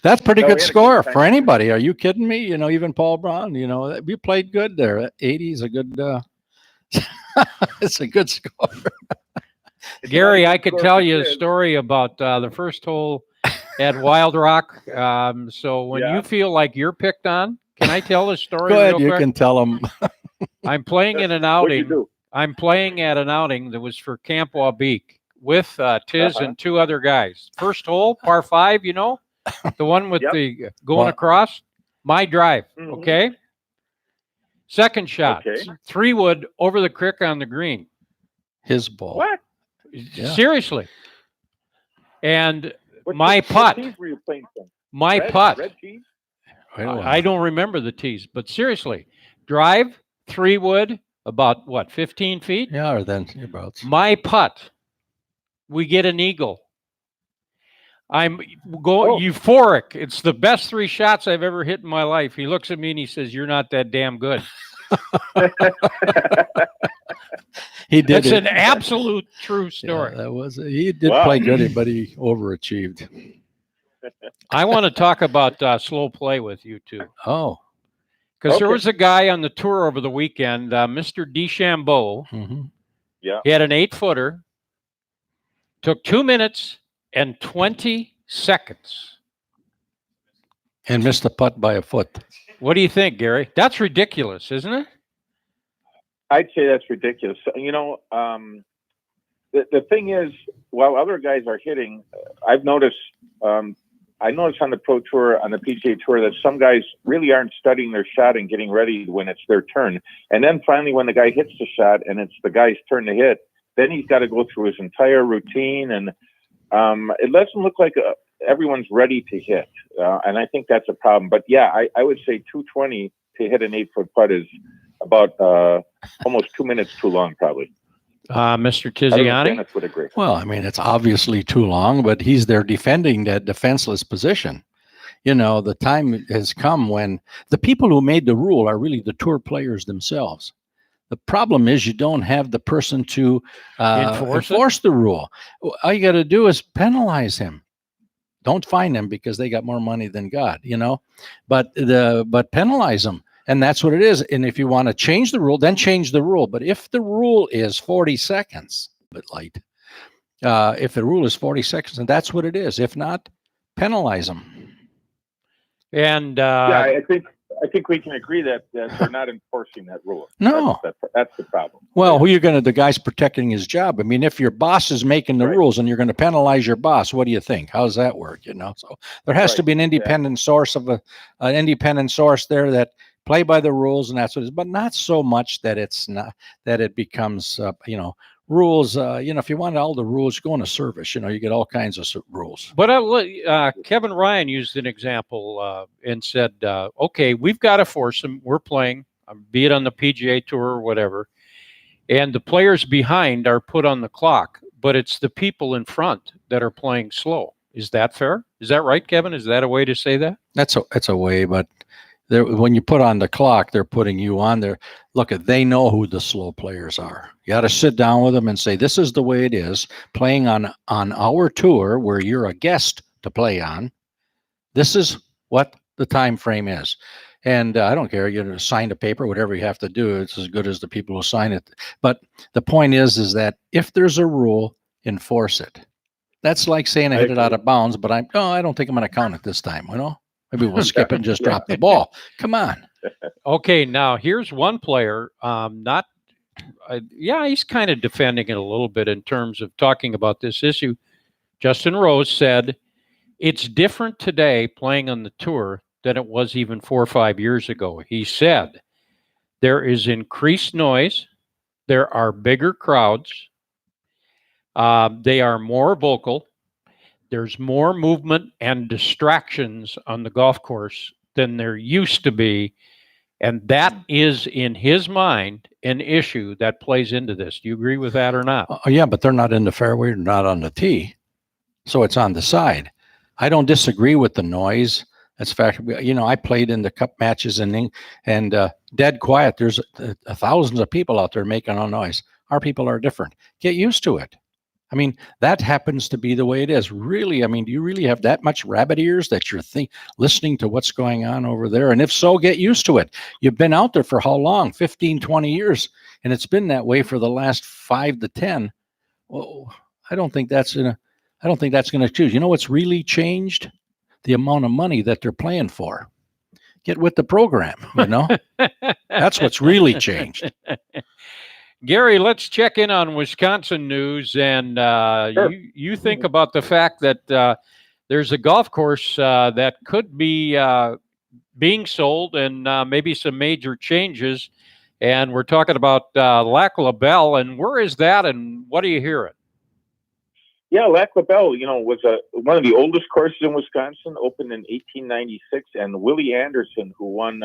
That's pretty No, good we had a score good for time. anybody. Are you kidding me? Even Paul Brown, you played good there. 80 is a good, it's a good score. Gary, I could tell you a story about the first hole at Wild Rock. So when you feel like you're picked on, can I tell the story? Go ahead, real you quick? can tell them. I'm playing in an outing. I'm playing at an outing that was for Camp Wabeek with Tiz and 2 other guys. First hole, par 5, the one with the going across. My drive, okay? Second shot, 3-wood over the crick on the green. His ball. What? Yeah. Seriously. And What teams were you playing from? my Red- putt. Red team? I don't remember the tees, but seriously, drive, 3-wood, about 15 feet? Yeah, or then about. My putt, we get an eagle. I'm going euphoric. It's the best 3 shots I've ever hit in my life. He looks at me and he says, "You're not that damn good." He did. It's an absolute true story. Yeah, he did play good, but he overachieved. I want to talk about slow play with you too. Oh. Because there was a guy on the tour over the weekend, Mr. DeChambeau. Yeah. He had an 8-footer, took 2 minutes and 20 seconds. And missed the putt by a foot. What do you think, Gary? That's ridiculous, isn't it? I'd say that's ridiculous. The thing is, while other guys are hitting, I've noticed. I noticed on the Pro Tour, on the PGA Tour, that some guys really aren't studying their shot and getting ready when it's their turn. And then finally, when the guy hits the shot and it's the guy's turn to hit, then he's got to go through his entire routine, and it doesn't look like everyone's ready to hit. And I think that's a problem. But yeah, I would say 220 to hit an 8-foot putt is about almost 2 minutes too long, probably. Mr. I don't know if Tiziani? Dennis would agree. Well, I mean, it's obviously too long, but he's there defending that defenseless position. The time has come when the people who made the rule are really the tour players themselves. The problem is you don't have the person to enforce the rule. All you got to do is penalize him. Don't fine them because they got more money than God, but penalize them. And that's what it is. And if you want to change the rule, then change the rule. But if the rule is 40 seconds, but light, if the rule is 40 seconds, then that's what it is. If not, penalize them. And I think we can agree that they're not enforcing that rule. No. That's the problem. Well, the guy's protecting his job. I mean, if your boss is making the rules and you're going to penalize your boss, what do you think? How does that work? So there has to be an independent source an independent source there that play by the rules, and that's what it is, but not so much that it becomes, rules. If you want all the rules, go on a service, you get all kinds of rules. But Kevin Ryan used an example and said, okay, we've got to force them. We're playing, be it on the PGA Tour or whatever, and the players behind are put on the clock, but it's the people in front that are playing slow. Is that fair? Is that right, Kevin? Is that a way to say that? That's a way, but when you put on the clock, they're putting you on there. Look, they know who the slow players are. You got to sit down with them and say, this is the way it is. Playing on our tour where you're a guest to play on, this is what the time frame is. And I don't care, you sign a paper, whatever you have to do, it's as good as the people who sign it. But the point is that if there's a rule, enforce it. That's like saying I hit it out of bounds, but I don't think I'm going to count it this time, Maybe we'll skip it and just drop the ball. Come on. Okay, now here's one player, he's kind of defending it a little bit in terms of talking about this issue. Justin Rose said, it's different today playing on the tour than it was even 4 or 5 years ago. He said, there is increased noise. There are bigger crowds. They are more vocal. There's more movement and distractions on the golf course than there used to be. And that is, in his mind, an issue that plays into this. Do you agree with that or not? Yeah, but they're not in the fairway, not on the tee. So it's on the side. I don't disagree with the noise. That's fact. I played in the cup matches and dead quiet. There's thousands of people out there making a noise. Our people are different. Get used to it. I mean, that happens to be the way it is. Really, do you really have that much rabbit ears that you're listening to what's going on over there? And if so, get used to it. You've been out there for how long? 15, 20 years. And it's been that way for the last 5 to 10. Well, I don't think that's going to choose. You know what's really changed? The amount of money that they're playing for. Get with the program, That's what's really changed. Gary, let's check in on Wisconsin news. And Sure. you think about the fact that there's a golf course that could be being sold and maybe some major changes. And we're talking about Lac La Belle. And where is that and what are you hearing? Yeah, Lac La Belle, was one of the oldest courses in Wisconsin, opened in 1896, and Willie Anderson, who won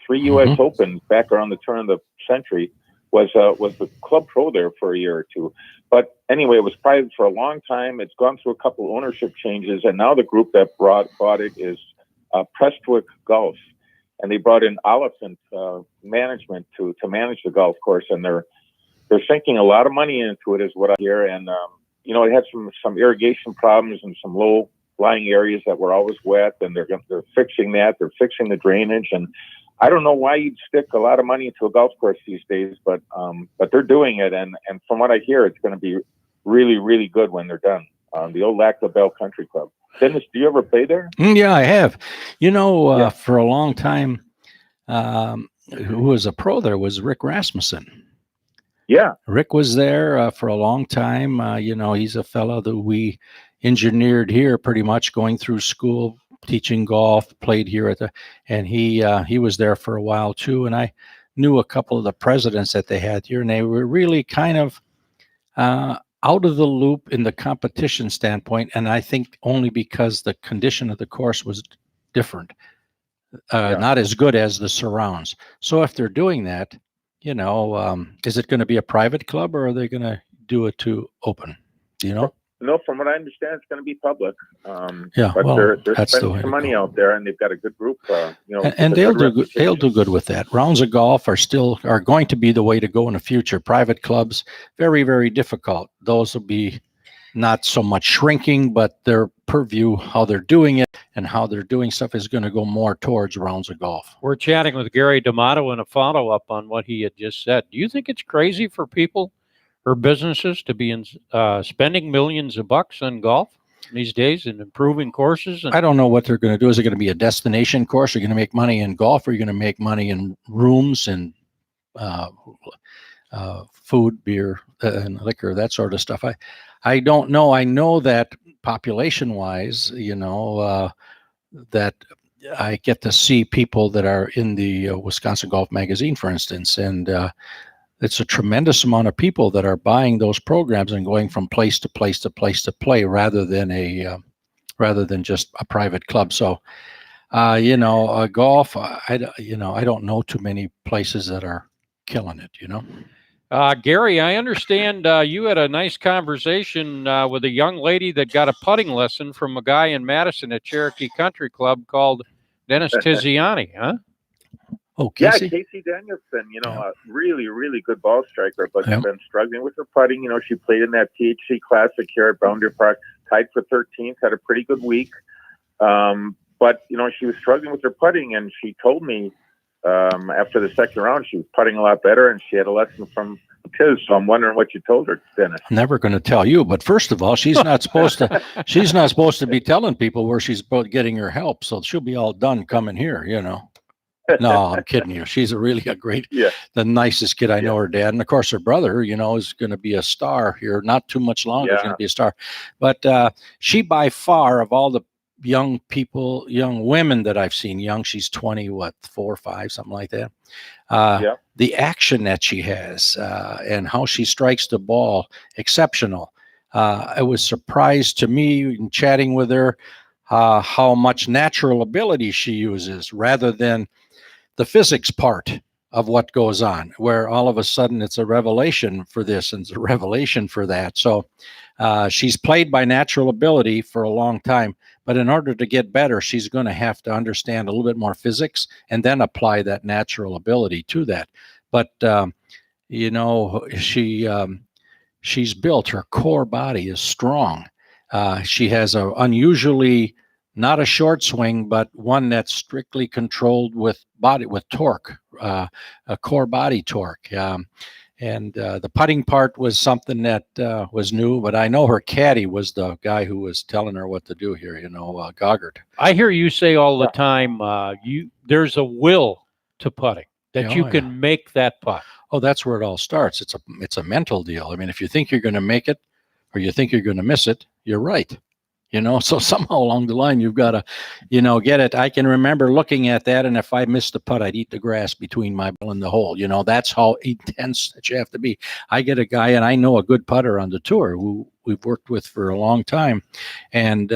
3 U.S. Opens back around the turn of the century, was the club pro there for a year or two. But anyway, it was private for a long time. It's gone through a couple ownership changes, and now the group that bought it is Prestwick Golf, and they brought in Oliphant Management to manage the golf course, and they're sinking a lot of money into it, is what I hear, and it had some irrigation problems and some low-lying areas that were always wet, and they're fixing that. They're fixing the drainage, and I don't know why you'd stick a lot of money into a golf course these days, but they're doing it, and from what I hear, it's going to be really, really good when they're done. The old Lac La Belle Country Club. Dennis, do you ever play there? Yeah, I have. For a long time, who was a pro there was Rick Rasmussen. Yeah. Rick was there for a long time. He's a fellow that we engineered here pretty much going through school, teaching golf, played here and he was there for a while too. And I knew a couple of the presidents that they had here, and they were really kind of out of the loop in the competition standpoint. And I think only because the condition of the course was different, not as good as the surrounds. So if they're doing that, is it going to be a private club or are they going to do it to open? Do you know? No, from what I understand, it's going to be public. But they're spending some money out there, and they've got a good group. And they'll do good. They'll do good with that. Rounds of golf are going to be the way to go in the future. Private clubs, very, very difficult. Those will be not so much shrinking, but their purview, how they're doing it and how they're doing stuff, is going to go more towards rounds of golf. We're chatting with Gary D'Amato in a follow-up on what he had just said. Do you think it's crazy for people or businesses to be spending millions of bucks on golf these days and improving courses? I don't know what they're going to do. Is it going to be a destination course? Are you going to make money in golf? Or are you going to make money in rooms and food, beer, and liquor, that sort of stuff? I don't know. I know that population-wise, that I get to see people that are in the Wisconsin Golf Magazine, for instance, and it's a tremendous amount of people that are buying those programs and going from place to place to place to play, rather than just a private club. So, golf, I don't know too many places that are killing it. Gary, I understand you had a nice conversation with a young lady that got a putting lesson from a guy in Madison at Cherokee Country Club called Dennis Tiziani, huh? Oh, Yeah, Casey? Casey Danielson, a really, really good ball striker, but she's been struggling with her putting. She played in that THC Classic here at Boundary Park, tied for 13th, had a pretty good week. But, she was struggling with her putting, and she told me after the second round she was putting a lot better, and she had a lesson from Tiz. So I'm wondering what you told her, Dennis. Never going to tell you, but first of all, she's not supposed to. She's not supposed to be telling people where she's getting her help. So she'll be all done coming here. No, I'm kidding you. She's a great, the nicest kid I know. Her dad, and of course her brother, is going to be a star here. Not too much longer, is going to be a star. But she, by far, of all the young women that I've seen, she's 20, 4 or 5, something like that. The action that she has and how she strikes the ball, exceptional. It was surprised to me in chatting with her how much natural ability she uses rather than the physics part of what goes on, where all of a sudden it's a revelation for this and it's a revelation for that. So she's played by natural ability for a long time, but in order to get better, she's going to have to understand a little bit more physics and then apply that natural ability to that. But, she's built, her core body is strong. She has a unusually, not a short swing, but one that's strictly controlled with torque, a core body torque. And the putting part was something that was new, but I know her caddy was the guy who was telling her what to do here, Goggard. I hear you say all the time, there's a will to putting, that you can make that putt. Oh, that's where it all starts. It's a mental deal. I mean, if you think you're going to make it or you think you're going to miss it, you're right. So somehow along the line, you've got to, get it. I can remember looking at that, and if I missed the putt, I'd eat the grass between my ball and the hole. That's how intense that you have to be. I get a guy, and I know a good putter on the tour who we've worked with for a long time. And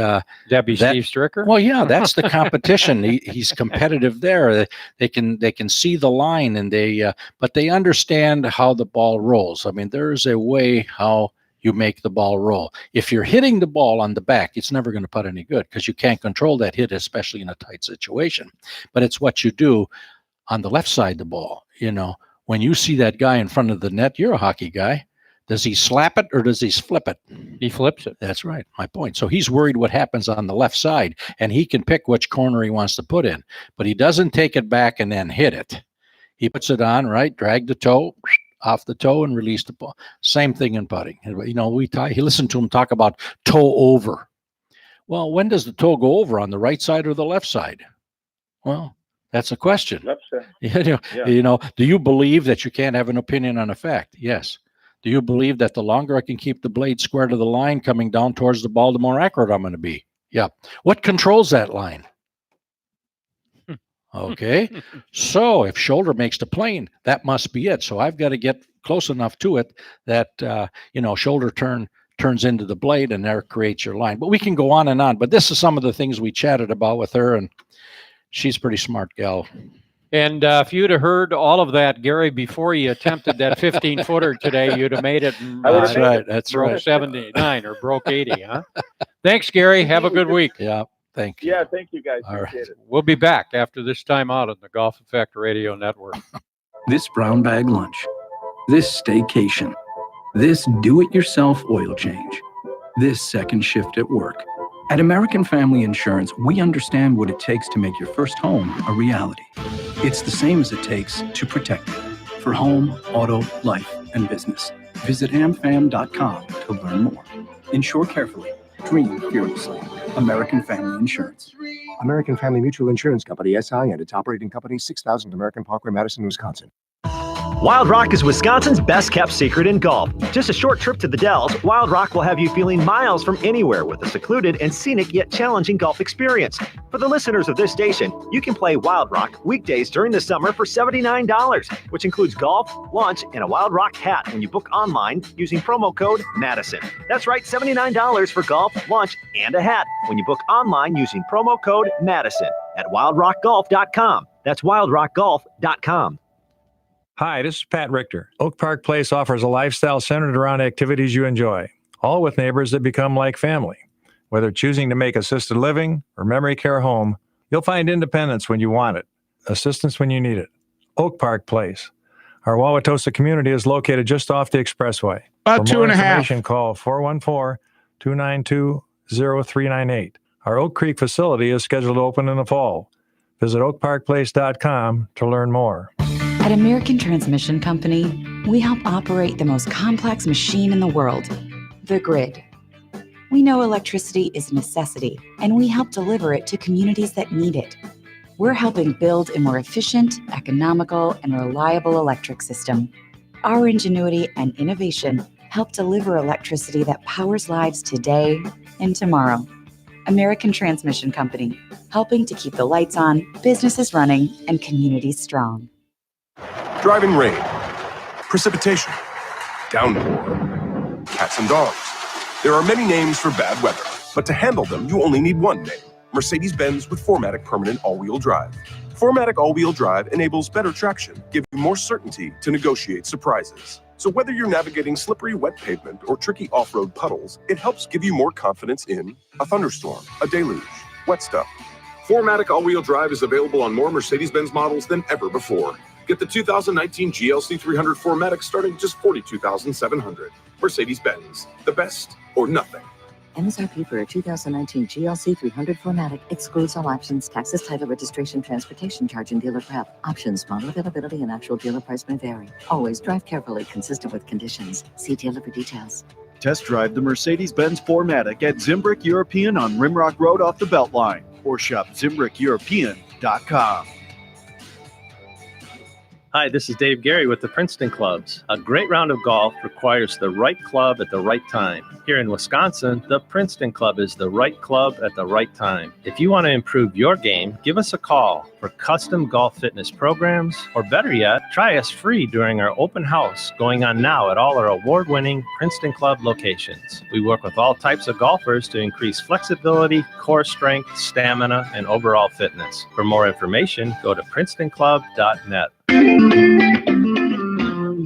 Steve Stricker? Well, yeah, that's the competition. He's competitive there. They can see the line, and but they understand how the ball rolls. I mean, there's a way how you make the ball roll. If you're hitting the ball on the back, it's never going to putt any good because you can't control that hit, especially in a tight situation. But it's what you do on the left side of the ball. When you see that guy in front of the net, you're a hockey guy. Does he slap it or does he flip it? He flips it. That's right. My point. So he's worried what happens on the left side, and he can pick which corner he wants to put in, but he doesn't take it back and then hit it. He puts it on, right? Drag the toe off the toe and release the ball. Same thing in putting. He listened to him talk about toe over. Well, when does the toe go over, on the right side or the left side? Well, that's a question. Left side. Do you believe that you can't have an opinion on a fact? Yes. Do you believe that the longer I can keep the blade square to the line coming down towards the ball, the more accurate I'm going to be? Yeah. What controls that line? Okay. So if shoulder makes the plane, that must be it. So I've got to get close enough to it that, shoulder turns into the blade, and there creates your line. But we can go on and on. But this is some of the things we chatted about with her, and she's a pretty smart gal. And if you'd have heard all of that, Gary, before you attempted that 15-footer today, you'd have made it. That's broke right. 79 or broke 80, huh? Thanks, Gary. Have a good week. Yeah. Thank you. Yeah, thank you guys. All Appreciate it. We'll be back after this time out on the Golf Effect Radio Network. This brown bag lunch, this staycation, this do-it-yourself oil change, this second shift at work. At American Family Insurance, we understand what it takes to make your first home a reality. It's the same as it takes to protect it for home, auto, life, and business. Visit amfam.com to learn more. Insure carefully. Dream fearlessly. American Family Insurance. American Family Mutual Insurance Company, SI, and its operating company, 6000 American Parkway, Madison, Wisconsin. Wild Rock is Wisconsin's best-kept secret in golf. Just a short trip to the Dells, Wild Rock will have you feeling miles from anywhere with a secluded and scenic yet challenging golf experience. For the listeners of this station, you can play Wild Rock weekdays during the summer for $79, which includes golf, lunch, and a Wild Rock hat when you book online using promo code Madison. That's right, $79 for golf, lunch, and a hat when you book online using promo code Madison at wildrockgolf.com. That's wildrockgolf.com. Hi, this is Pat Richter. Oak Park Place offers a lifestyle centered around activities you enjoy, all with neighbors that become like family. Whether choosing to make assisted living or memory care home, you'll find independence when you want it, assistance when you need it. Oak Park Place. Our Wauwatosa community is located just off the expressway. About For two more and a half. information, call 414-292-0398. Our Oak Creek facility is scheduled to open in the fall. Visit oakparkplace.com to learn more. At American Transmission Company, we help operate the most complex machine in the world, the grid. We know electricity is a necessity, and we help deliver it to communities that need it. We're helping build a more efficient, economical, and reliable electric system. Our ingenuity and innovation help deliver electricity that powers lives today and tomorrow. American Transmission Company, helping to keep the lights on, businesses running, and communities strong. Driving rain, precipitation, downpour, cats and dogs. There are many names for bad weather, but to handle them, you only need one name. Mercedes-Benz with 4MATIC Permanent All-Wheel Drive. 4MATIC All-Wheel Drive enables better traction, giving you more certainty to negotiate surprises. So whether you're navigating slippery, wet pavement or tricky off-road puddles, it helps give you more confidence in a thunderstorm, a deluge, wet stuff. 4MATIC All-Wheel Drive is available on more Mercedes-Benz models than ever before. Get the 2019 GLC 300 4MATIC starting at just $42,700. Mercedes-Benz, the best or nothing. MSRP for a 2019 GLC 300 4MATIC excludes all options, taxes, title, registration, transportation charge, and dealer prep. Options, model availability, and actual dealer price may vary. Always drive carefully, consistent with conditions. See dealer for details. Test drive the Mercedes-Benz 4MATIC at Zimbrick European on Rimrock Road off the Beltline, or shop ZimbrickEuropean.com. Hi, this is Dave Gary with the Princeton Clubs. A great round of golf requires the right club at the right time. Here in Wisconsin, the Princeton Club is the right club at the right time. If you want to improve your game, give us a call for custom golf fitness programs, or better yet, try us free during our open house going on now at all our award-winning Princeton Club locations. We work with all types of golfers to increase flexibility, core strength, stamina, and overall fitness. For more information, go to PrincetonClub.net.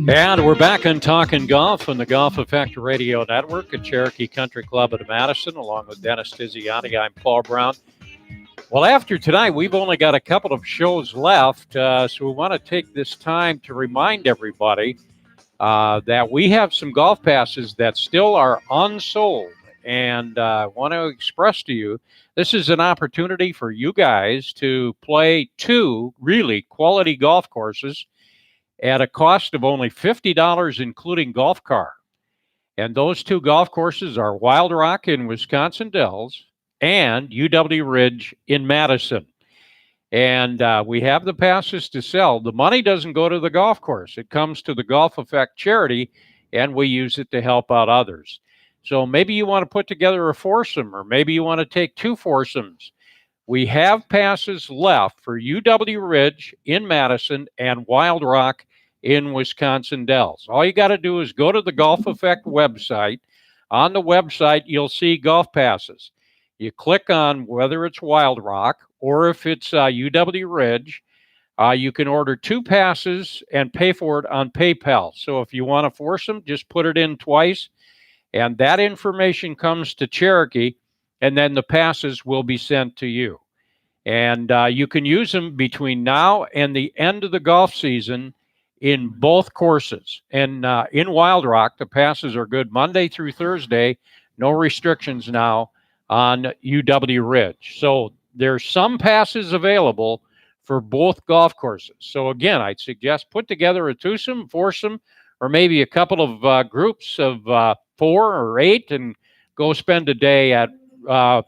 And we're back on Talking Golf on the Golf Effect Radio Network at Cherokee Country Club in Madison, along with Dennis Tiziani. I'm Paul Brown. Well, after tonight, we've only got a couple of shows left, so we want to take this time to remind everybody that we have some golf passes that still are unsold. And I want to express to you, this is an opportunity for you guys to play two really quality golf courses at a cost of only $50, including golf car. And those two golf courses are Wild Rock in Wisconsin Dells and UW Ridge in Madison. And we have the passes to sell. The money doesn't go to the golf course. It comes to the Golf Effect charity, and we use it to help out others. So maybe you want to put together a foursome, or maybe you want to take two foursomes. We have passes left for UW Ridge in Madison and Wild Rock in Wisconsin Dells. All you got to do is go to the Golf Effect website. On the website, you'll see golf passes. You click on whether it's Wild Rock or if it's UW Ridge. You can order two passes and pay for it on PayPal. So if you want to foursome, just put it in twice. And that information comes to Cherokee, and then the passes will be sent to you. And you can use them between now and the end of the golf season in both courses. And in Wild Rock, the passes are good Monday through Thursday. No restrictions now on UW Ridge. So there's some passes available for both golf courses. So again, I'd suggest put together a twosome, foursome, or maybe a couple of groups of 4 or 8 and go spend a day at the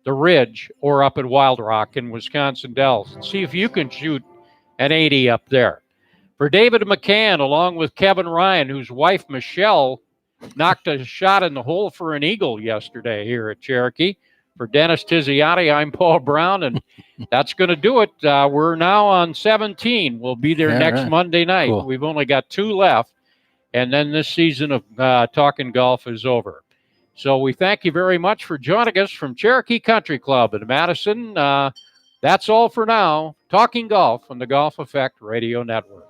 Ridge or up at Wild Rock in Wisconsin Dells and see if you can shoot an 80 up there. For David McCann, along with Kevin Ryan, whose wife Michelle knocked a shot in the hole for an eagle yesterday here at Cherokee. For Dennis Tiziani, I'm Paul Brown, and that's going to do it. We're now on 17. We'll be there next Monday night. Cool. We've only got 2 left. And then this season of Talking Golf is over. So we thank you very much for joining us from Cherokee Country Club in Madison. That's all for now. Talking Golf on the Golf Effect Radio Network.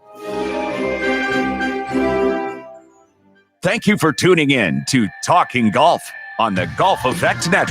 Thank you for tuning in to Talking Golf on the Golf Effect Network.